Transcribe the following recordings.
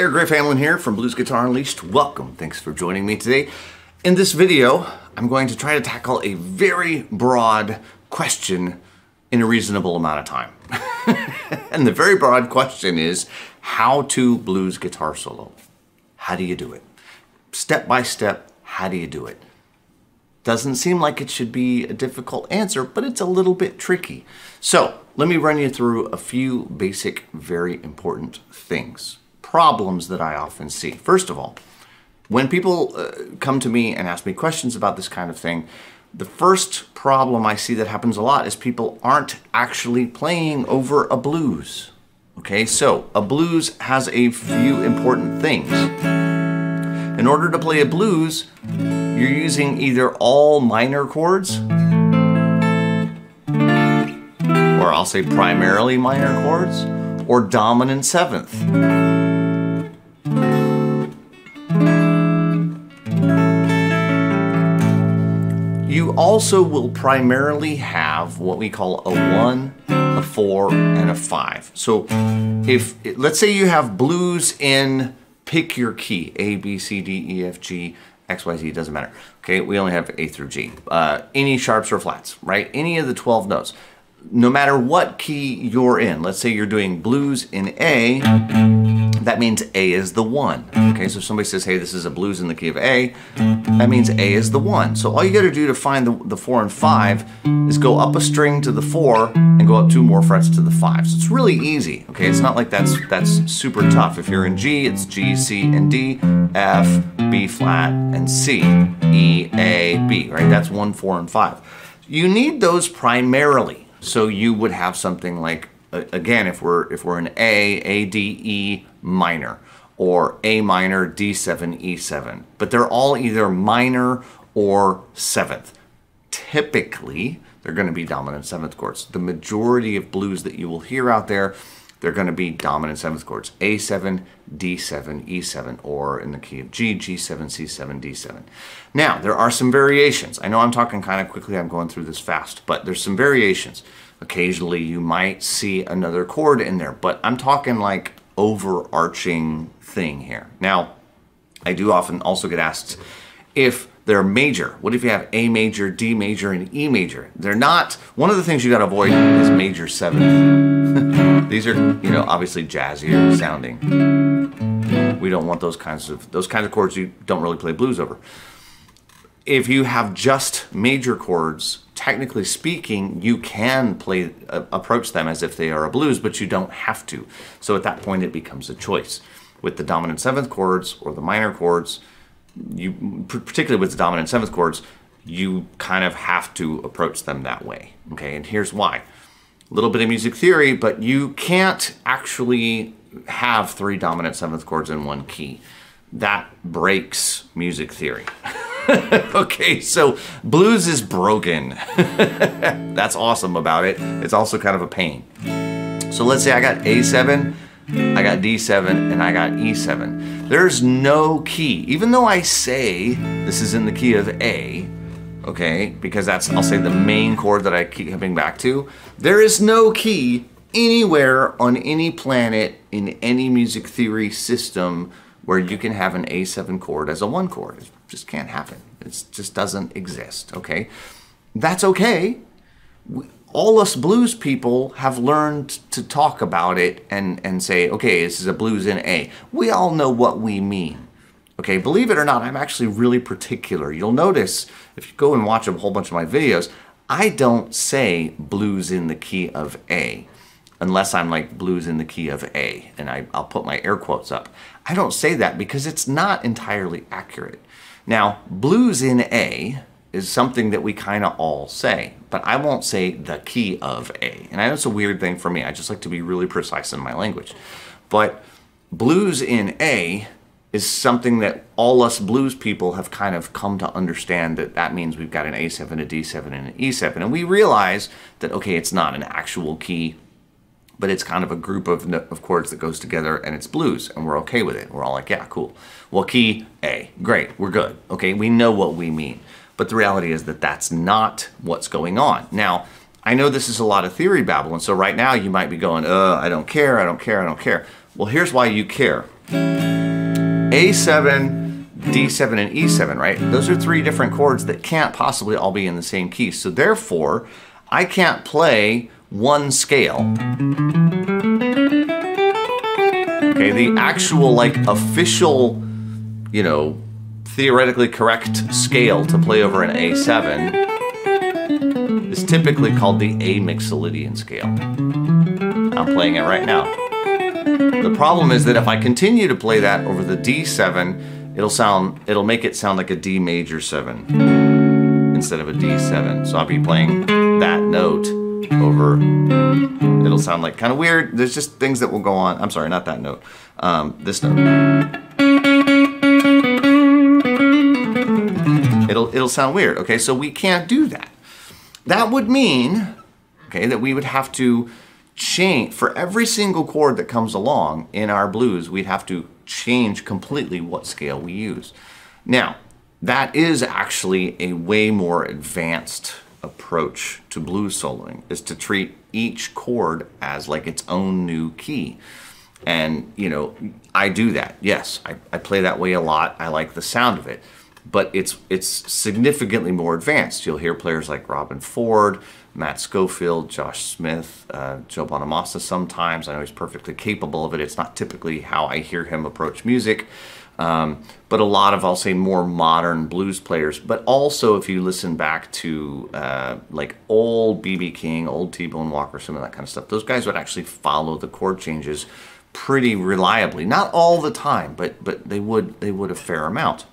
there, Griff Hamlin here from Blues Guitar Unleashed. Welcome, thanks for joining me today. In this video, I'm going to try to tackle a very broad question in a reasonable amount of time. And the very broad question is, how to blues guitar solo. How do you do it? Step by step, how do you do it? Doesn't seem like it should be a difficult answer, but it's a little bit tricky. So let me run you through a few basic, very important things, problems that I often see. First of all, when people come to me and ask me questions about this kind of thing, the first problem I see that happens a lot is people aren't actually playing over a blues. Okay, so a blues has a few important things. In order to play a blues, you're using either all minor chords, or I'll say primarily minor chords, or dominant seventh. You also will primarily have what we call a 1, a 4, and a 5. So let's say you have blues in, pick your key, A, B, C, D, E, F, G, X, Y, Z, doesn't matter. Okay, we only have A through G. Any sharps or flats, right? Any of the 12 notes. No matter what key you're in, let's say you're doing blues in A, that means A is the 1. Okay, so if somebody says, hey, this is a blues in the key of A, that means A is the 1. So all you gotta do to find the 4 and 5 is go up a string to the 4 and go up 2 more frets to the 5. So it's really easy, okay? It's not like that's super tough. If you're in G, it's G, C, and D, F, B flat, and C, E, A, B, right? That's 1, 4, and 5. You need those primarily. So you would have something like, again, if we're in A, D, E minor, or A minor, D7, E7. But they're all either minor or 7th. Typically, they're going to be dominant 7th chords. The majority of blues that you will hear out there, they're going to be dominant 7th chords. A7, D7, E7, or in the key of G, G7, C7, D7. Now, there are some variations. I know I'm talking kind of quickly, I'm going through this fast, but there's some variations. Occasionally, you might see another chord in there, but I'm talking like overarching thing here. Now, I do often also get asked if they're major. What if you have A major, D major, and E major? They're not. One of the things you got to avoid is major 7th. These are, you know, obviously jazzier sounding. We don't want those kinds of chords you don't really play blues over. If you have just major chords, technically speaking, you can approach them as if they are a blues, but you don't have to. So at that point, it becomes a choice. With the dominant 7th chords or the minor chords, particularly with the dominant 7th chords, you kind of have to approach them that way. Okay, and here's why. A little bit of music theory, but you can't actually have 3 dominant 7th chords in one key. That breaks music theory. Okay, so blues is broken. That's awesome about it. It's also kind of a pain. So let's say I got A7, I got D7, and I got E7. There's no key, even though I say this is in the key of A, okay, because that's, I'll say, the main chord that I keep coming back to. There is no key anywhere on any planet in any music theory system where you can have an A7 chord as a 1 chord. It just can't happen. It just doesn't exist, okay? That's okay. All us blues people have learned to talk about it and say, okay, this is a blues in A. We all know what we mean. Okay, believe it or not, I'm actually really particular. You'll notice, if you go and watch a whole bunch of my videos, I don't say blues in the key of A, unless I'm like blues in the key of A, and I'll put my air quotes up. I don't say that because it's not entirely accurate. Now, blues in A is something that we kind of all say, but I won't say the key of A. And I know it's a weird thing for me. I just like to be really precise in my language. But blues in A is something that all us blues people have kind of come to understand, that that means we've got an A7, a D7, and an E7. And we realize that, okay, it's not an actual key, but it's kind of a group of chords that goes together, and it's blues, and we're okay with it. We're all like, yeah, cool. Well, key A, great, we're good. Okay, we know what we mean. But the reality is that that's not what's going on. Now, I know this is a lot of theory babble, and so right now you might be going, I don't care, I don't care, I don't care. Well, here's why you care. A7, D7, and E7, right? Those are three different chords that can't possibly all be in the same key. So therefore, I can't play one scale. Okay, the actual like official, you know, theoretically correct scale to play over an A7 is typically called the A Mixolydian scale. I'm playing it right now. The problem is that if I continue to play that over the D7, it'll make it sound like a D major 7 instead of a D7. So I'll be playing that note over, it'll sound like kind of weird. There's just things that will go on. I'm sorry, not that note. This note. It'll sound weird. Okay, so we can't do that. That would mean, okay, that we would have to change, for every single chord that comes along in our blues, we'd have to change completely what scale we use. Now, that is actually a way more advanced approach to blues soloing, is to treat each chord as like its own new key. And, you know, I do that. Yes, I play that way a lot. I like the sound of it. But it's significantly more advanced. You'll hear players like Robben Ford, Matt Schofield, Josh Smith, Joe Bonamassa sometimes. I know he's perfectly capable of it. It's not typically how I hear him approach music. But a lot of, I'll say, more modern blues players. But also if you listen back to like old B.B. King, old T-Bone Walker, some of that kind of stuff, those guys would actually follow the chord changes pretty reliably. Not all the time, but they would a fair amount.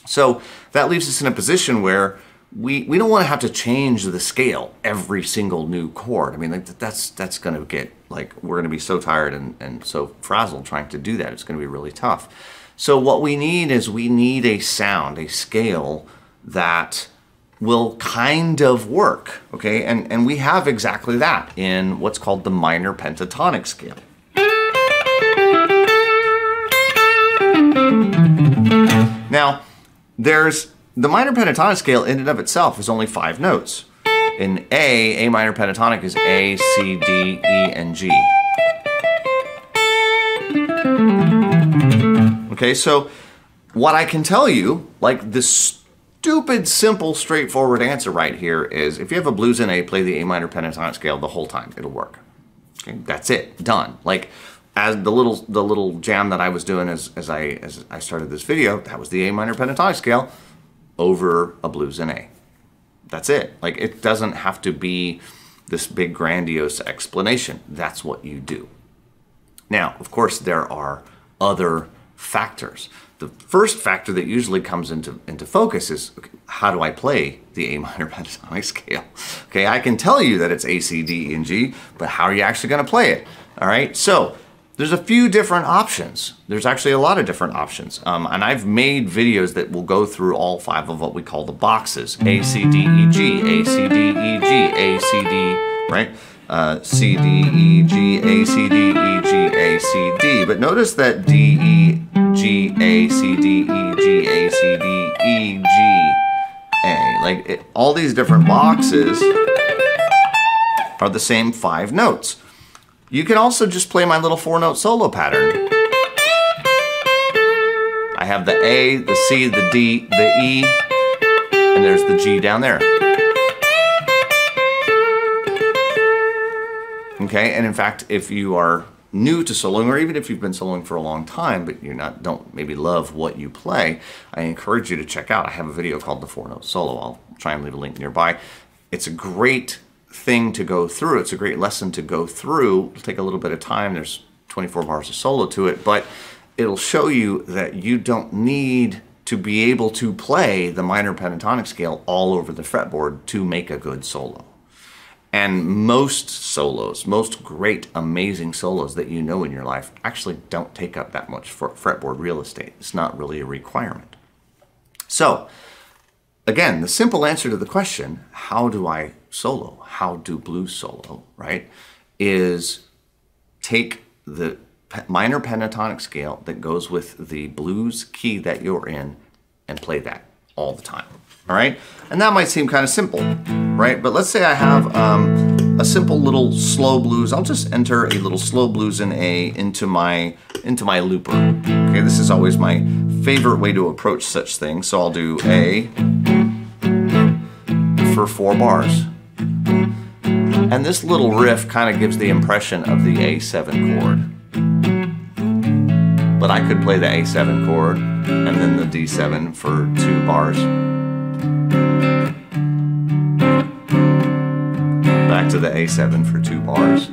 So that leaves us in a position where we don't want to have to change the scale every single new chord. I mean, like that's going to get, like, we're going to be so tired and so frazzled trying to do that. It's going to be really tough. So what we need is we need a sound, a scale that will kind of work, okay? And we have exactly that in what's called the minor pentatonic scale. Now, there's the minor pentatonic scale in and of itself is only 5 notes. In A minor pentatonic is A, C, D, E, and G. Okay, so what I can tell you, like the stupid, simple, straightforward answer right here is if you have a blues in A, play the A minor pentatonic scale the whole time. It'll work. Okay, that's it. Done. Like, as the little jam that I was doing as I started this video, that was the A minor pentatonic scale over a blues in A. That's it. Like, it doesn't have to be this big grandiose explanation. That's what you do. Now, of course, there are other factors. The first factor that usually comes into focus is, okay, how do I play the A minor pentatonic scale? Okay, I can tell you that it's A, C, D, E, and G, but how are you actually going to play it? All right, so there's a few different options. There's actually a lot of different options. And I've made videos that will go through all 5 of what we call the boxes. A, C, D, E, G, A, C, D, E, G, A, C, D, right? C, D, E, G, A, C, D, E, G, A, C, D. But notice that D, E, G, A, C, D, E, G, A, C, D, E, G, A. Like, all these different boxes are the same 5 notes. You can also just play my little 4-note solo pattern. I have the A, the C, the D, the E, and there's the G down there. Okay, and in fact, if you are new to soloing, or even if you've been soloing for a long time, but don't maybe love what you play, I encourage you to check out. I have a video called the 4-Note Solo. I'll try and leave a link nearby. It's a great thing to go through. It's a great lesson to go through. It'll take a little bit of time. There's 24 bars of solo to it, but it'll show you that you don't need to be able to play the minor pentatonic scale all over the fretboard to make a good solo. And most solos, most great, amazing solos that you know in your life actually don't take up that much fretboard real estate. It's not really a requirement. So, again, the simple answer to the question, how do I solo? How do blues solo, right? Is take the minor pentatonic scale that goes with the blues key that you're in and play that all the time, all right? And that might seem kind of simple, right? But let's say I have a simple little slow blues. I'll just enter a little slow blues in A into my looper. Okay, this is always my favorite way to approach such things. So I'll do A for 4 bars. And this little riff kind of gives the impression of the A7 chord. But I could play the A7 chord and then the D7 for 2 bars. Back to the A7 for 2 bars.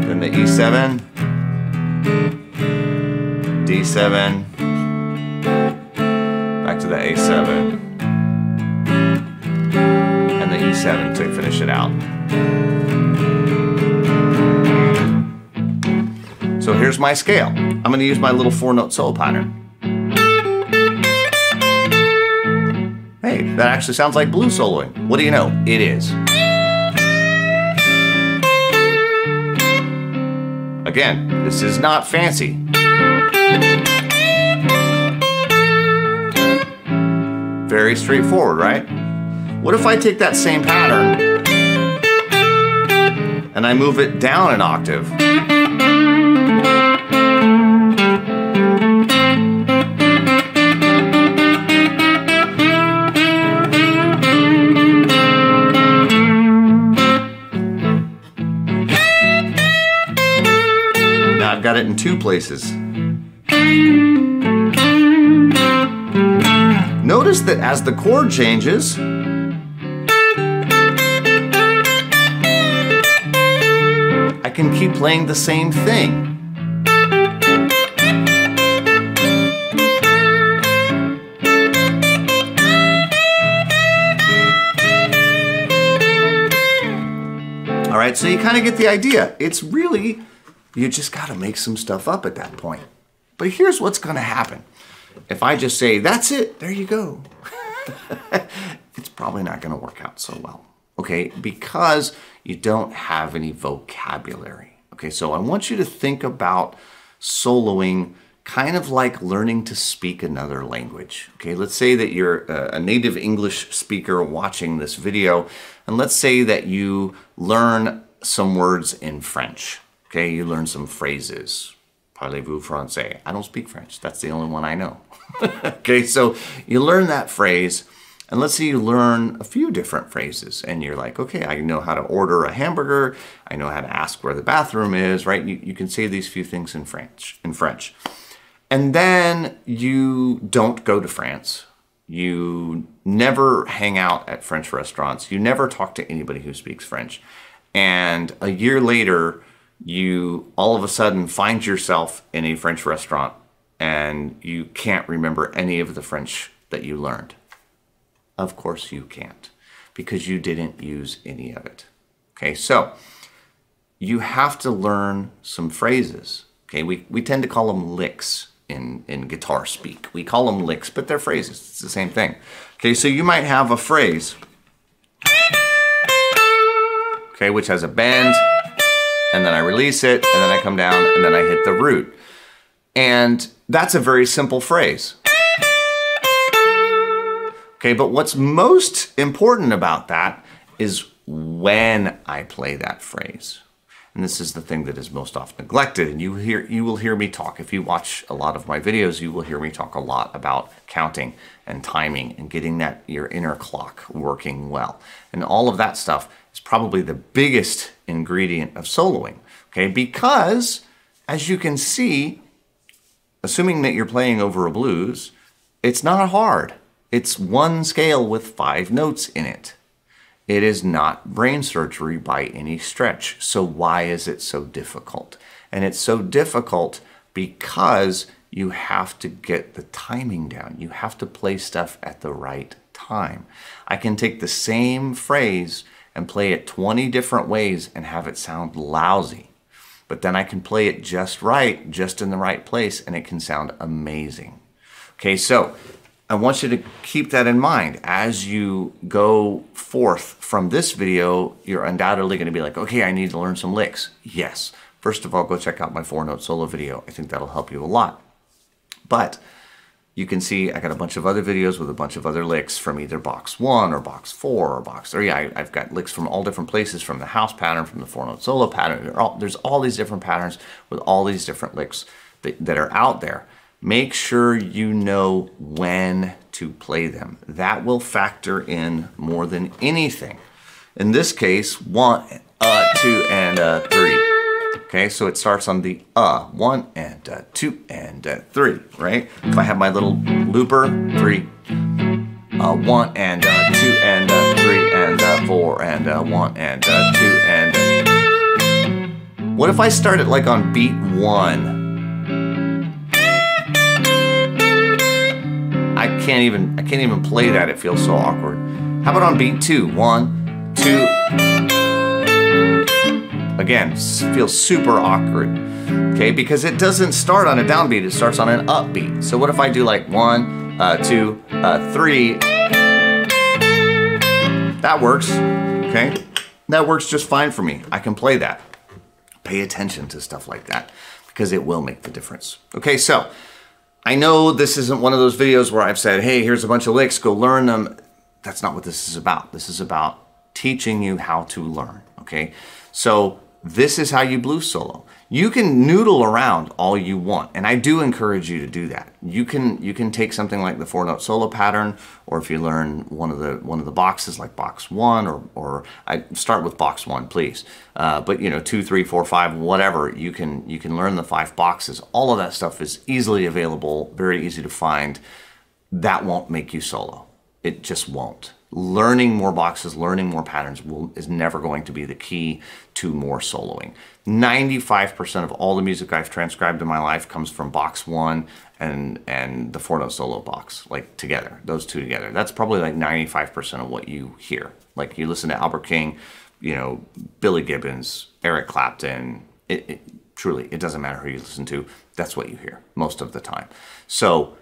Then the E7, D7, back to the A7, and the E7 to finish it out. So here's my scale. I'm going to use my little 4-note solo pattern. Hey, that actually sounds like blues soloing. What do you know? It is. Again, this is not fancy. Very straightforward, right? What if I take that same pattern and I move it down an octave? I've got it in 2 places. Notice that as the chord changes, I can keep playing the same thing. All right, so you kind of get the idea. It's really, you just got to make some stuff up at that point. But here's what's going to happen. If I just say, that's it, there you go, it's probably not going to work out so well. Okay, because you don't have any vocabulary. Okay, so I want you to think about soloing kind of like learning to speak another language. Okay, let's say that you're a native English speaker watching this video, and let's say that you learn some words in French. Okay, you learn some phrases. Parlez-vous français? I don't speak French. That's the only one I know. Okay, so you learn that phrase, and let's say you learn a few different phrases, and you're like, okay, I know how to order a hamburger. I know how to ask where the bathroom is, right? You can say these few things in French. And then you don't go to France. You never hang out at French restaurants. You never talk to anybody who speaks French. And a year later, you all of a sudden find yourself in a French restaurant and you can't remember any of the French that you learned. Of course you can't, because you didn't use any of it. Okay, so you have to learn some phrases. Okay, we tend to call them licks in guitar speak. We call them licks, but they're phrases. It's the same thing. Okay, so you might have a phrase, okay, which has a bend, and then I release it, and then I come down, and then I hit the root. And that's a very simple phrase. Okay, but what's most important about that is when I play that phrase. And this is the thing that is most often neglected. And you will hear me talk. If you watch a lot of my videos, you will hear me talk a lot about counting and timing and getting that your inner clock working well. And all of that stuff is probably the biggest ingredient of soloing. Okay, because as you can see, assuming that you're playing over a blues, it's not hard. It's one scale with 5 notes in it. It is not brain surgery by any stretch. So why is it so difficult? And it's so difficult because you have to get the timing down. You have to play stuff at the right time. I can take the same phrase and play it 20 different ways and have it sound lousy. But then I can play it just right, just in the right place, and it can sound amazing. Okay, so I want you to keep that in mind. As you go forth from this video, you're undoubtedly going to be like, okay, I need to learn some licks. Yes. First of all, go check out my 4-note solo video. I think that'll help you a lot. But you can see I got a bunch of other videos with a bunch of other licks from either box 1 or box 4 or box 3. I've got licks from all different places, from the house pattern, from the 4-note solo pattern. There's all these different patterns with all these different licks that are out there. Make sure you know when to play them. That will factor in more than anything. In this case, 1, 2, and 3. Okay, so it starts on the 1 and 2 and 3, right? If I have my little looper, 3, 1 and 2 and 3 and 4 and 1 and 2 and. What if I start it like on beat 1? I can't even play that. It feels so awkward. How about on beat 2? 1, 2. Again, feels super awkward, okay? Because it doesn't start on a downbeat, it starts on an upbeat. So what if I do like 1, 2, 3? That works, okay? That works just fine for me. I can play that. Pay attention to stuff like that because it will make the difference. Okay, so I know this isn't one of those videos where I've said, hey, here's a bunch of licks, go learn them. That's not what this is about. This is about teaching you how to learn, okay? So this is how you blues solo. You can noodle around all you want, and I do encourage you to do that. You can take something like the 4-note solo pattern, or if you learn one of the boxes like box 1, or I start with box 1, please. But you know, 2, 3, 4, 5, whatever. You can learn the 5 boxes. All of that stuff is easily available, very easy to find. That won't make you solo. It just won't. Learning more boxes, learning more patterns is never going to be the key to more soloing. 95% of all the music I've transcribed in my life comes from box 1 and the 4-note solo box, like together, those two together. That's probably like 95% of what you hear. Like you listen to Albert King, you know, Billy Gibbons, Eric Clapton, truly, it doesn't matter who you listen to, that's what you hear most of the time. So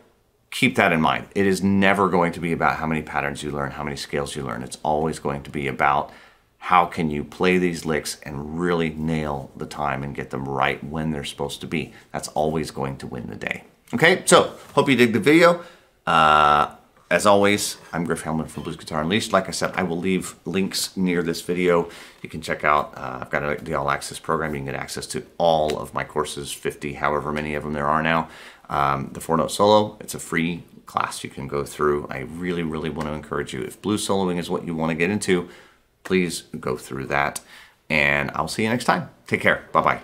keep that in mind. It is never going to be about how many patterns you learn, how many scales you learn. It's always going to be about how can you play these licks and really nail the time and get them right when they're supposed to be. That's always going to win the day. Okay, so hope you dig the video. As always, I'm Griff Hellman from Blues Guitar Unleashed. Like I said, I will leave links near this video. You can check out, I've got the All Access program. You can get access to all of my courses, 50, however many of them there are now. The 4-note solo, it's a free class you can go through. I really, really want to encourage you. If blues soloing is what you want to get into, please go through that. And I'll see you next time. Take care. Bye-bye.